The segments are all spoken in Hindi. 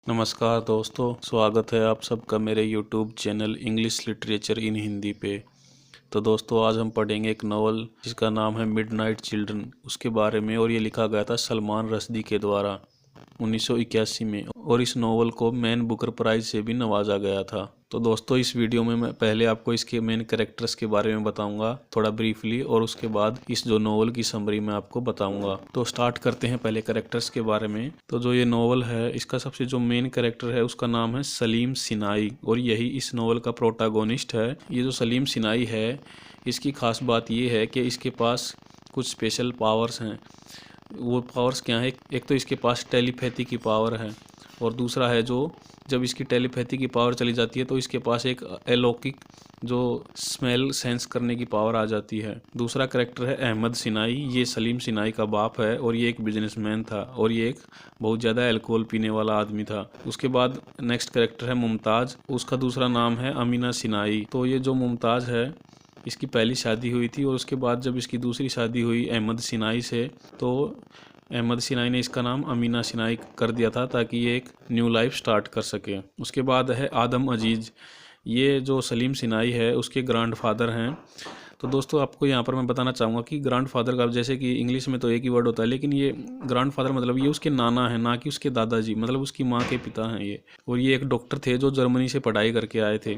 नमस्कार दोस्तों, स्वागत है आप सबका मेरे YouTube channel English literature in Hindi पे। तो दोस्तों आज हम पढ़ेंगे एक नॉवल जिसका नाम है मिडनाइट चिल्ड्रन, उसके बारे में। और ये लिखा गया था सलमान रश्दी के द्वारा 1981 में, और इस नॉवल को मैन बुकर प्राइज से भी नवाजा गया था। तो दोस्तों इस वीडियो में मैं पहले आपको इसके मेन कैरेक्टर्स के बारे में बताऊंगा थोड़ा ब्रीफली, और उसके बाद इस जो नॉवल की समरी मैं आपको बताऊंगा। तो स्टार्ट करते हैं पहले कैरेक्टर्स के बारे में। तो जो ये नॉवल है, इसका सबसे जो मेन कैरेक्टर है उसका नाम है सलीम सिनाई, और यही इस नॉवल का प्रोटागोनिस्ट है। ये जो सलीम सिनाई है, इसकी खास बात ये है कि इसके पास कुछ स्पेशल पावर्स हैं। वो पावर्स क्या है? एक तो इसके पास टेलीपैथी की पावर है, और दूसरा है जो जब इसकी टेलीपैथी की पावर चली जाती है तो इसके पास एक अलौकिक जो स्मेल सेंस करने की पावर आ जाती है। दूसरा कैरेक्टर है अहमद सिनाई। ये सलीम सिनाई का बाप है, और ये एक बिजनेसमैन था, और ये एक बहुत ज़्यादा अल्कोहल पीने वाला आदमी था। उसके बाद नेक्स्ट कैरेक्टर है मुमताज़। उसका दूसरा नाम है अमीना सिनाई। तो ये जो मुमताज़ है, इसकी पहली शादी हुई थी, और उसके बाद जब इसकी दूसरी शादी हुई अहमद सिनाई से, तो अहमद सिनाई ने इसका नाम अमीना सिनाई कर दिया था ताकि ये एक न्यू लाइफ स्टार्ट कर सके। उसके बाद है आदम अजीज़। ये जो सलीम सिनाई है उसके ग्रैंडफादर हैं। तो दोस्तों आपको यहाँ पर मैं बताना चाहूँगा कि ग्रैंडफादर का, जैसे कि इंग्लिश में तो एक ही वर्ड होता है, लेकिन ये ग्रैंडफादर मतलब ये उसके नाना है, ना कि उसके दादाजी, मतलब उसकी माँ के पिता हैं ये। और ये एक डॉक्टर थे जो जर्मनी से पढ़ाई करके आए थे।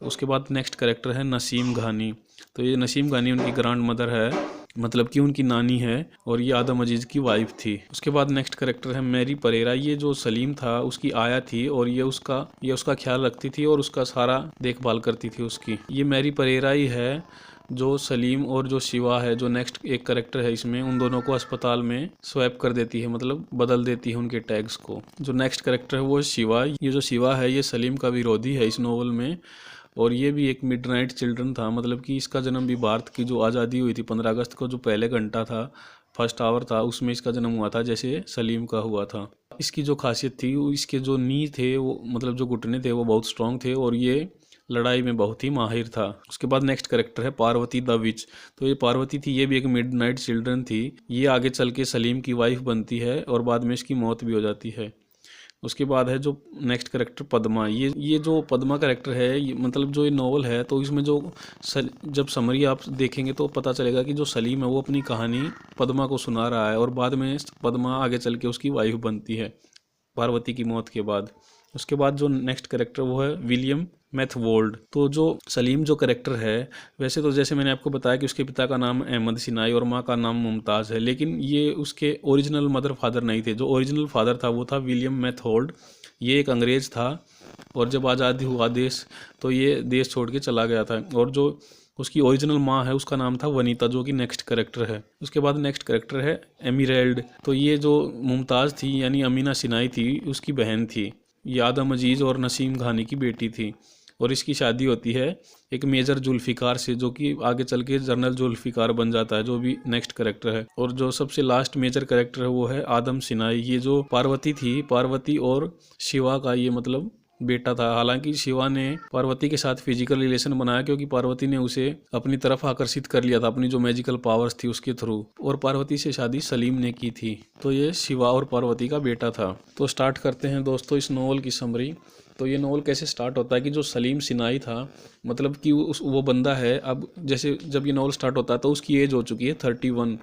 उसके बाद नेक्स्ट कैरेक्टर है नसीम घानी। तो ये नसीम घानी उनकी ग्रैंड मदर है, मतलब कि उनकी नानी है, और ये आदम अजीज़ की वाइफ थी। उसके बाद नेक्स्ट कैरेक्टर है मैरी परेरा। ये जो सलीम था उसकी आया थी, और ये उसका ख्याल रखती थी और उसका सारा देखभाल करती थी उसकी। ये मैरी परेरा ही है जो सलीम और जो शिवा है, जो नेक्स्ट एक कैरेक्टर है इसमें, उन दोनों को अस्पताल में स्वैप कर देती है, मतलब बदल देती है उनके टैग्स को। जो नेक्स्ट कैरेक्टर है वो है शिवा। ये जो शिवा है ये सलीम का विरोधी है इस नोवेल में, और ये भी एक मिडनाइट चिल्ड्रन था। मतलब कि इसका जन्म भी भारत की जो आज़ादी हुई थी 15 अगस्त को, जो पहले घंटा था, फर्स्ट आवर था, उसमें इसका जन्म हुआ था, जैसे सलीम का हुआ था। इसकी जो खासियत थी, इसके जो नी थे, वो मतलब जो घुटने थे वो बहुत स्ट्रांग थे, और ये लड़ाई में बहुत ही माहिर था। उसके बाद नेक्स्ट कैरेक्टर है पार्वती द विच। तो ये पार्वती थी, ये भी एक मिडनाइट चिल्ड्रन थी। ये आगे चल के सलीम की वाइफ बनती है, और बाद में इसकी मौत भी हो जाती है। उसके बाद है जो नेक्स्ट कैरेक्टर पद्मा। ये जो पद्मा कैरेक्टर है, ये मतलब जो ये नॉवल है, तो इसमें जो जब समरी आप देखेंगे तो पता चलेगा कि जो सलीम है वो अपनी कहानी पद्मा को सुना रहा है, और बाद में पद्मा आगे चल के उसकी वाइफ बनती है पार्वती की मौत के बाद। उसके बाद जो नेक्स्ट कैरेक्टर वो है विलियम मैथवोल्ड। तो जो सलीम जो कैरेक्टर है, वैसे तो जैसे मैंने आपको बताया कि उसके पिता का नाम अहमद सिनाई और माँ का नाम मुमताज़ है, लेकिन ये उसके ओरिजिनल मदर फादर नहीं थे। जो ओरिजिनल फादर था वो था विलियम मैथवोल्ड। ये एक अंग्रेज़ था, और जब आज़ादी हुआ देश, तो ये देश छोड़ के चला गया था। और जो उसकी ओरिजिनल माँ है उसका नाम था वनीता, जो कि नेक्स्ट कैरेक्टर है। उसके बाद नेक्स्ट कैरेक्टर है एमिरेल्ड। तो ये जो मुमताज़ थी यानी अमीना सिनाई थी, उसकी बहन थी। ये आदम अजीज़ और नसीम घानी की बेटी थी, और इसकी शादी होती है एक मेजर जुल्फ़िकार से, जो कि आगे चल के जनरल जुल्फ़िकार बन जाता है, जो भी नेक्स्ट कैरेक्टर है। और जो सबसे लास्ट मेजर कैरेक्टर है वो है आदम सिनाई। ये जो पार्वती थी, पार्वती और शिवा का ये मतलब बेटा था। हालांकि शिवा ने पार्वती के साथ फिजिकल रिलेशन बनाया, क्योंकि पार्वती ने उसे अपनी तरफ आकर्षित कर लिया था अपनी जो मैजिकल पावर्स थी उसके थ्रू, और पार्वती से शादी सलीम ने की थी। तो ये शिवा और पार्वती का बेटा था। तो स्टार्ट करते हैं दोस्तों इस नॉवल की समरी। तो ये नॉवल कैसे स्टार्ट होता है कि जो सलीम सिनाई था, मतलब कि वो बंदा है, अब जैसे जब ये नॉवल स्टार्ट होता है तो उसकी एज हो चुकी है 31।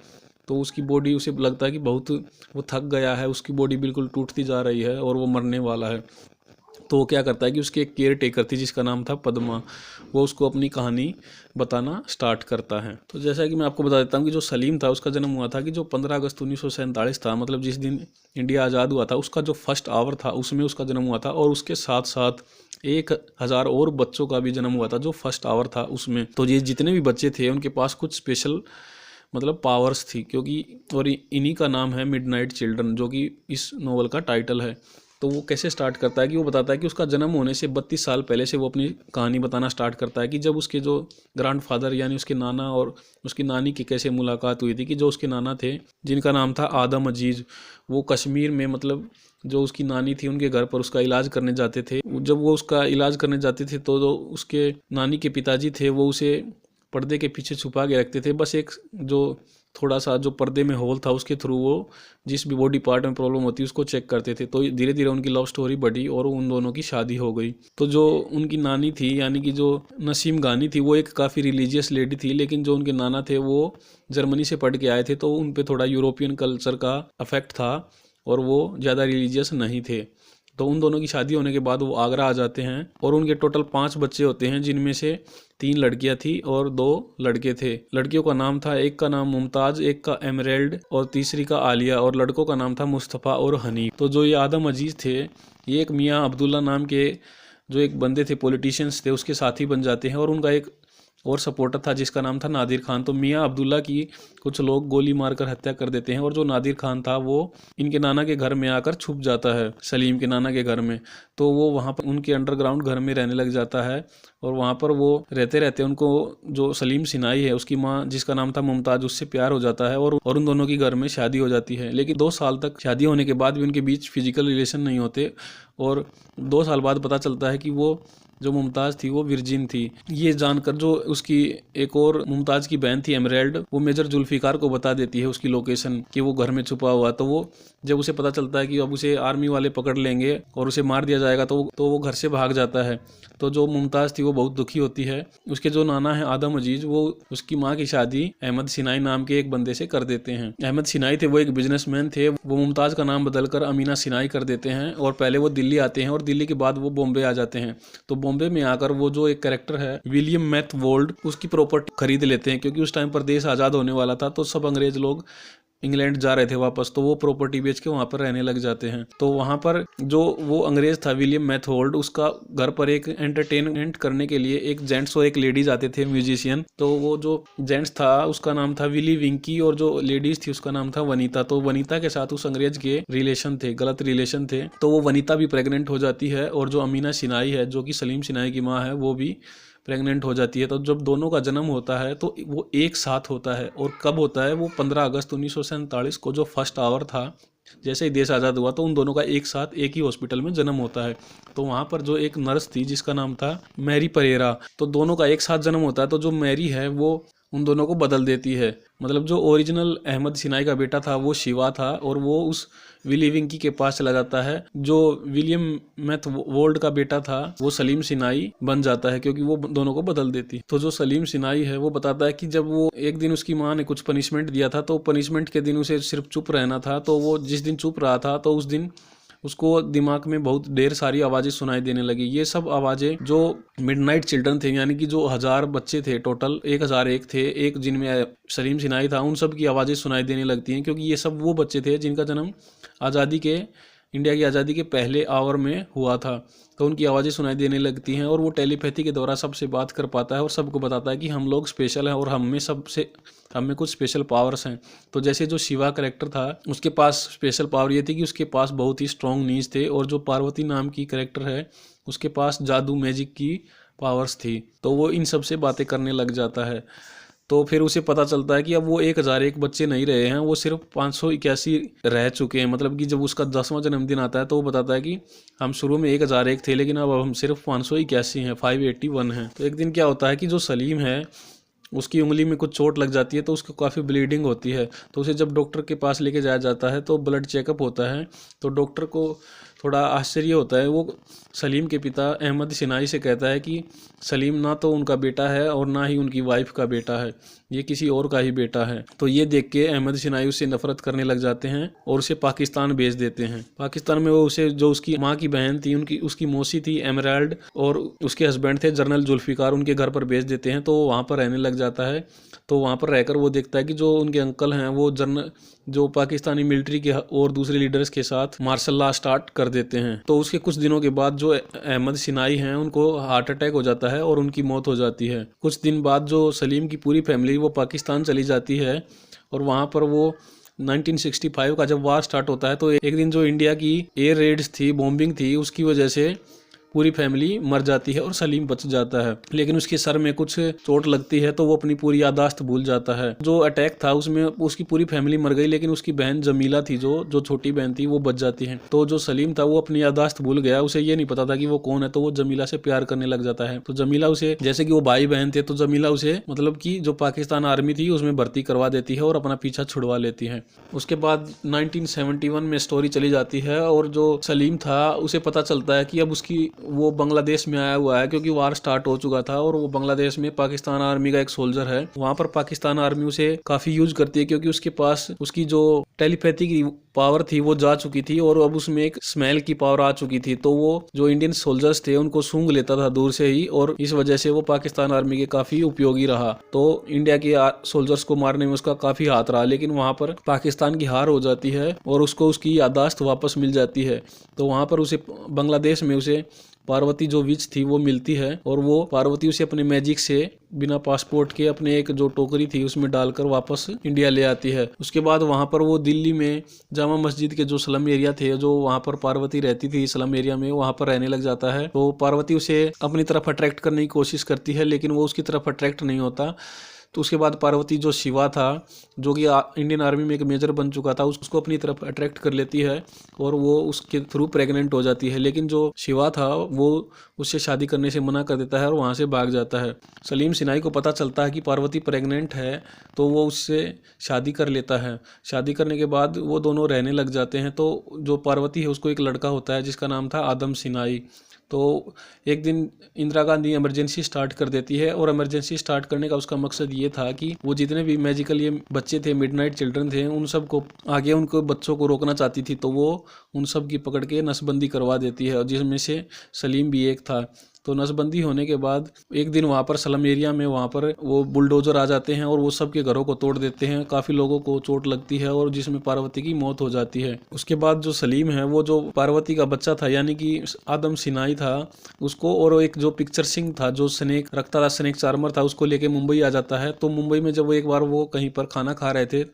तो उसकी बॉडी, उसे लगता है कि बहुत वो थक गया है, उसकी बॉडी बिल्कुल टूटती जा रही है और वो मरने वाला है। तो वो क्या करता है कि उसकी एक केयर टेकर थी जिसका नाम था पद्मा, वो उसको अपनी कहानी बताना स्टार्ट करता है। तो जैसा कि मैं आपको बता देता हूँ कि जो सलीम था उसका जन्म हुआ था कि जो 15 अगस्त 1947 था, मतलब जिस दिन इंडिया आज़ाद हुआ था, उसका जो फर्स्ट आवर था उसमें उसका जन्म हुआ था। और उसके साथ साथ 1000 और बच्चों का भी जन्म हुआ था जो फर्स्ट आवर था उसमें। तो ये जितने भी बच्चे थे उनके पास कुछ स्पेशल मतलब पावर्स थी, क्योंकि और इन्हीं का नाम है मिडनाइट चिल्ड्रन, जो कि इस नॉवल का टाइटल है। तो वो कैसे स्टार्ट करता है कि वो बताता है कि उसका जन्म होने से 32 साल पहले से वो अपनी कहानी बताना स्टार्ट करता है कि जब उसके जो ग्रैंडफादर यानी उसके नाना और उसकी नानी की कैसे मुलाकात हुई थी। कि जो उसके नाना थे जिनका नाम था आदम अजीज़, वो कश्मीर में मतलब जो उसकी नानी थी उनके घर पर उसका इलाज करने जाते थे। जब वो उसका इलाज करने जाते थे तो जो उसके नानी के पिताजी थे वो उसे पर्दे के पीछे छुपा के रखते थे, बस एक जो थोड़ा सा जो पर्दे में होल था उसके थ्रू वो जिस भी बॉडी पार्ट में प्रॉब्लम होती है उसको चेक करते थे। तो धीरे धीरे उनकी लव स्टोरी बढ़ी और उन दोनों की शादी हो गई। तो जो उनकी नानी थी यानी कि जो नसीम गानी थी, वो एक काफ़ी रिलीजियस लेडी थी, लेकिन जो उनके नाना थे वो जर्मनी से पढ़ के आए थे, तो उन पे थोड़ा यूरोपियन कल्चर का अफेक्ट था और वो ज़्यादा रिलीजियस नहीं थे। तो उन दोनों की शादी होने के बाद वो आगरा आ जाते हैं और उनके टोटल 5 बच्चे होते हैं, जिनमें से 3 लड़कियां थी और 2 लड़के थे। लड़कियों का नाम था, एक का नाम मुमताज़, एक का एमरेल्ड और तीसरी का आलिया, और लड़कों का नाम था मुस्तफ़ा और हनीफ। तो जो ये आदम अजीज़ थे, ये एक मियाँ अब्दुल्ला नाम के जो एक बंदे थे, पॉलिटिशियंस थे, उसके साथी बन जाते हैं और उनका एक और सपोर्टर था जिसका नाम था नादिर खान। तो मियाँ अब्दुल्ला की कुछ लोग गोली मारकर हत्या कर देते हैं और जो नादिर खान था वो इनके नाना के घर में आकर छुप जाता है, सलीम के नाना के घर में। तो वो वहाँ पर उनके अंडरग्राउंड घर में रहने लग जाता है और वहाँ पर वो रहते रहते उनको जो सलीम सिनाई है उसकी माँ जिसका नाम था मुमताज़, उससे प्यार हो जाता है और उन दोनों की घर में शादी हो जाती है। लेकिन 2 साल तक शादी होने के बाद भी उनके बीच फिजिकल रिलेशन नहीं होते और 2 साल बाद पता चलता है कि वो जो मुमताज़ थी वो विर्जिन थी। ये जानकर जो उसकी एक और मुमताज़ की बहन थी एमरेल्ड, वो मेजर जुल्फ़िकार को बता देती है उसकी लोकेशन कि वो घर में छुपा हुआ। तो वो जब उसे पता चलता है कि अब उसे आर्मी वाले पकड़ लेंगे और उसे मार दिया जाएगा तो वो घर से भाग जाता है। तो जो मुमताज़ थी वो बहुत दुखी होती है। उसके जो नाना है आदम अजीज़, वो उसकी माँ की शादी अहमद सिनाई नाम के एक बंदे से कर देते हैं। अहमद सिनाई थे वो एक बिजनेसमैन थे, वो मुमताज़ का नाम बदलकर अमीना सिनाई कर देते हैं और पहले वो दिल्ली आते हैं और दिल्ली के बाद वो बॉम्बे आ जाते हैं। तो बॉम्बे में आकर वो जो एक कैरेक्टर है विलियम मैथ वोल्ड, उसकी प्रॉपर्टी खरीद लेते हैं क्योंकि उस टाइम पर देश आज़ाद होने वाला था, तो सब अंग्रेज लोग इंग्लैंड जा रहे थे वापस, तो वो प्रॉपर्टी बेच के वहाँ पर रहने लग जाते हैं। तो वहाँ पर जो वो अंग्रेज था विलियम मैथहोल्ड, उसका घर पर एक एंटरटेनमेंट करने के लिए एक जेंट्स और एक लेडीज आते थे म्यूजिशियन। तो वो जो जेंट्स था उसका नाम था विली विंकी और जो लेडीज थी उसका नाम था वनीता। तो वनीता के साथ उस अंग्रेज के रिलेशन थे, गलत रिलेशन थे। तो वो वनीता भी प्रेग्नेंट हो जाती है और जो अमीना सिनाई है जो कि सलीम सिनाई की माँ है वो भी प्रेग्नेंट हो जाती है। तो जब दोनों का जन्म होता है तो वो एक साथ होता है। और कब होता है? वो 15 अगस्त 1947 को जो फर्स्ट आवर था, जैसे ही देश आज़ाद हुआ तो उन दोनों का एक साथ एक ही हॉस्पिटल में जन्म होता है। तो वहाँ पर जो एक नर्स थी जिसका नाम था मैरी परेरा, तो दोनों का एक साथ जन्म होता है। तो जो मैरी है वो उन दोनों को बदल देती है। मतलब जो ओरिजिनल अहमद सिनाई का बेटा था वो शिवा था और वो उस विली विंकी के पास चला जाता है। जो विलियम मैथ वोल्ड का बेटा था वो सलीम सिनाई बन जाता है क्योंकि वो दोनों को बदल देती। तो जो सलीम सिनाई है वो बताता है कि जब वो एक दिन उसकी माँ ने कुछ पनिशमेंट दिया था, तो पनिशमेंट के दिन उसे सिर्फ चुप रहना था। तो वो जिस दिन चुप रहा था तो उस दिन उसको दिमाग में बहुत ढेर सारी आवाज़ें सुनाई देने लगी। ये सब आवाज़ें जो मिडनाइट चिल्ड्रन थे, यानी कि जो 1000 बच्चे थे, टोटल 1001 थे, एक जिनमें सलीम सिनाई था, उन सब की आवाज़ें सुनाई देने लगती हैं क्योंकि ये सब वो बच्चे थे जिनका जन्म आज़ादी के इंडिया की आज़ादी के पहले आवर में हुआ था। तो उनकी आवाज़ें सुनाई देने लगती हैं और वो टेलीपैथी के द्वारा सबसे बात कर पाता है और सबको बताता है कि हम लोग स्पेशल हैं और हमें कुछ स्पेशल पावर्स हैं। तो जैसे जो शिवा करेक्टर था उसके पास स्पेशल पावर ये थी कि उसके पास बहुत ही स्ट्रॉन्ग नीज थे, और जो पार्वती नाम की करेक्टर है उसके पास जादू मैजिक की पावर्स थी। तो वो इन सब से बातें करने लग जाता है। तो फिर उसे पता चलता है कि अब वो 1001 बच्चे नहीं रहे हैं, वो सिर्फ 581 रह चुके हैं। मतलब कि जब उसका 10वां जन्मदिन आता है तो वो बताता है कि हम शुरू में 1001 थे लेकिन अब हम सिर्फ 581 हैं, 581 हैं। तो एक दिन क्या होता है कि जो सलीम है उसकी उंगली में कुछ चोट लग जाती है तो उसको काफ़ी ब्लीडिंग होती है। तो उसे जब डॉक्टर के पास लेके जाया जाता है तो ब्लड चेकअप होता है। तो डॉक्टर को थोड़ा आश्चर्य होता है। वो सलीम के पिता अहमद सिनाई से कहता है कि सलीम ना तो उनका बेटा है और ना ही उनकी वाइफ का बेटा है, ये किसी और का ही बेटा है। तो ये देख के अहमद सिनाई उससे नफरत करने लग जाते हैं और उसे पाकिस्तान भेज देते हैं। पाकिस्तान में वो उसे जो उसकी माँ की बहन थी, उसकी मौसी थी एमराल्ड, और उसके हस्बैंड थे जनरल जुल्फिकार, उनके घर पर भेज देते हैं। तो वो वहाँ पर रहने लग जाता है। तो वहाँ पर रहकर वो देखता है कि जो उनके अंकल हैं वो जो पाकिस्तानी मिलिट्री के और दूसरे लीडर्स के साथ मार्शल लॉ स्टार्ट कर देते हैं। तो उसके कुछ दिनों के बाद जो अहमद सिनाई हैं उनको हार्ट अटैक हो जाता है और उनकी मौत हो जाती है। कुछ दिन बाद जो सलीम की पूरी फैमिली वो पाकिस्तान चली जाती है और वहाँ पर वो 1965 का जब वार स्टार्ट होता है तो एक दिन जो इंडिया की एयर रेड्स थी, बॉम्बिंग थी, उसकी वजह से पूरी फैमिली मर जाती है और सलीम बच जाता है। लेकिन उसके सर में कुछ चोट लगती है तो वो अपनी पूरी याददाश्त भूल जाता है। जो अटैक था उसमें उसकी पूरी फैमिली मर गई, लेकिन उसकी बहन जमीला थी जो छोटी बहन थी वो बच जाती है। तो जो सलीम था वो अपनी याददाश्त भूल गया, उसे ये नहीं पता था कि वो कौन है, तो वो जमीला से प्यार करने लग जाता है। तो जमीला उसे, जैसे कि वो भाई बहन थे, तो जमीला उसे मतलब कि जो पाकिस्तान आर्मी थी उसमें भर्ती करवा देती है और अपना पीछा छुड़वा लेती है। उसके बाद 1971 में स्टोरी चली जाती है और जो सलीम था उसे पता चलता है कि अब उसकी वो बांग्लादेश में आया हुआ है, क्योंकि वार स्टार्ट हो चुका था और वो बांग्लादेश में पाकिस्तान आर्मी का एक सोल्जर है। वहां पर पाकिस्तान आर्मी उसे काफी यूज करती है, क्योंकि उसके पास उसकी जो टेलीपैथी की पावर थी वो जा चुकी थी और अब उसमें एक स्मेल की पावर आ चुकी थी। तो वो जो इंडियन सोल्जर्स थे उनको सूंघ लेता था दूर से ही, और इस वजह से वो पाकिस्तान आर्मी के काफी उपयोगी रहा। तो इंडिया के सोल्जर्स को मारने में उसका काफी हाथ रहा, लेकिन वहां पर पाकिस्तान की हार हो जाती है और उसको उसकी याददाश्त वापस मिल जाती है। तो वहां पर उसे बांग्लादेश में उसे पार्वती जो विच थी वो मिलती है और वो पार्वती उसे अपने मैजिक से बिना पासपोर्ट के अपने एक जो टोकरी थी उसमें डालकर वापस इंडिया ले आती है। उसके बाद वहां पर वो दिल्ली में जामा मस्जिद के जो स्लम एरिया थे, जो वहां पर पार्वती रहती थी स्लम एरिया में, वहां पर रहने लग जाता है। तो पार्वती उसे अपनी तरफ अट्रैक्ट करने की कोशिश करती है, लेकिन वो उसकी तरफ अट्रैक्ट नहीं होता। तो उसके बाद पार्वती जो शिवा था, जो कि इंडियन आर्मी में एक मेजर बन चुका था, उसको अपनी तरफ अट्रैक्ट कर लेती है और वो उसके थ्रू प्रेग्नेंट हो जाती है। लेकिन जो शिवा था वो उससे शादी करने से मना कर देता है और वहाँ से भाग जाता है। सलीम सिन्हाई को पता चलता है कि पार्वती प्रेग्नेंट है, तो वो उससे शादी कर लेता है। शादी करने के बाद वो दोनों रहने लग जाते हैं। तो जो पार्वती है उसको एक लड़का होता है जिसका नाम था आदम सिन्हाई। तो एक दिन इंदिरा गांधी इमरजेंसी स्टार्ट कर देती है, और इमरजेंसी स्टार्ट करने का उसका मकसद ये था कि वो जितने भी मैजिकल ये बच्चे थे, मिडनाइट चिल्ड्रन थे, उन सब को आगे उनको बच्चों को रोकना चाहती थी। तो वो उन सब की पकड़ के नसबंदी करवा देती है, और जिसमें से सलीम भी एक था। तो नसबंदी होने के बाद एक दिन वहाँ पर स्लम एरिया में वहाँ पर वो बुलडोजर आ जाते हैं और वो सबके घरों को तोड़ देते हैं। काफ़ी लोगों को चोट लगती है और जिसमें पार्वती की मौत हो जाती है। उसके बाद जो सलीम है वो जो पार्वती का बच्चा था यानी कि आदम सिन्हाई था उसको, और एक जो पिक्चर सिंह था जो स्नेक रखता था, स्नेक चार्मर था, उसको लेके मुंबई आ जाता है। तो मुंबई में जब वो एक बार वो कहीं पर खाना खा रहे थे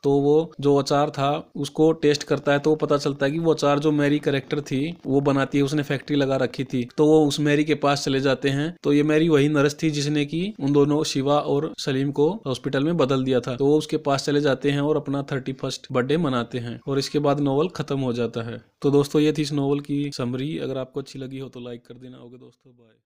तो वो जो अचार था उसको टेस्ट करता है, तो वो पता चलता है कि वो अचार जो मैरी कैरेक्टर थी वो बनाती है, उसने फैक्ट्री लगा रखी थी। तो वो उस मैरी के पास चले जाते हैं। तो ये मैरी वही नर्स थी जिसने कि उन दोनों शिवा और सलीम को हॉस्पिटल में बदल दिया था। तो वो उसके पास चले जाते हैं और अपना 31st बर्थडे मनाते हैं, और इसके बाद नॉवल खत्म हो जाता है। तो दोस्तों ये थी इस नॉवल की समरी। अगर आपको अच्छी लगी हो तो लाइक कर देना। ओके दोस्तों, बाय।